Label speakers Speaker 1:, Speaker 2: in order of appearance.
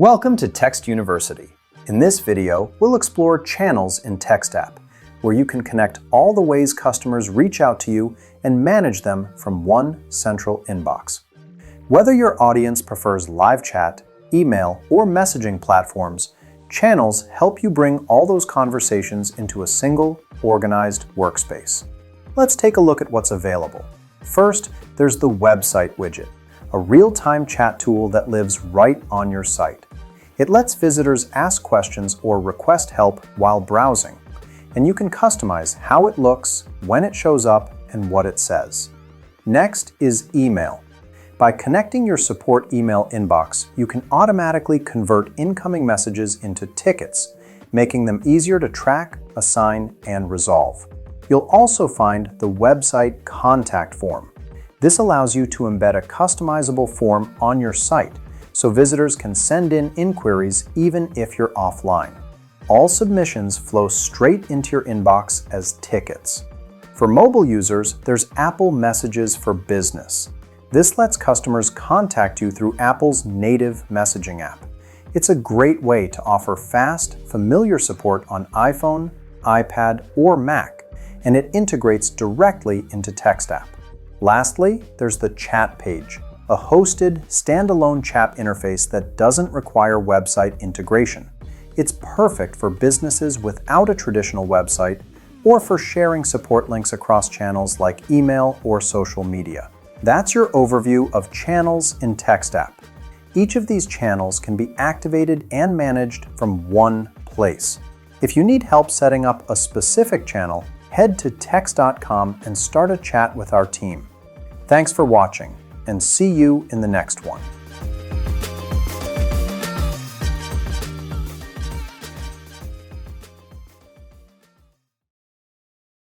Speaker 1: Welcome to Text University. In this video, we'll explore channels in Text app, where you can connect all the ways customers reach out to you and manage them from one central inbox. Whether your audience prefers LiveChat, email, or messaging platforms, channels help you bring all those conversations into a single, organized workspace. Let's take a look at what's available. First, there's the website widget, a real-time chat tool that lives right on your site. It lets visitors ask questions or request help while browsing, and you can customize how it looks, when it shows up, and what it says. Next is email. By connecting your support email inbox, you can automatically convert incoming messages into tickets, making them easier to track, assign, and resolve. You'll also find the website contact form. This allows you to embed a customizable form on your site, so visitors can send in inquiries even if you're offline. All submissions flow straight into your inbox as tickets. For mobile users, there's Apple Messages for Business. This lets customers contact you through Apple's native messaging app. It's a great way to offer fast, familiar support on iPhone, iPad, or Mac, and it integrates directly into Text app. Lastly, there's the chat page, a hosted, standalone chat interface that doesn't require website integration. It's perfect for businesses without a traditional website or for sharing support links across channels like email or social media. That's your overview of channels in Text app. Each of these channels can be activated and managed from one place. If you need help setting up a specific channel, head to text.com and start a chat with our team. Thanks for watching, and see you in the next one.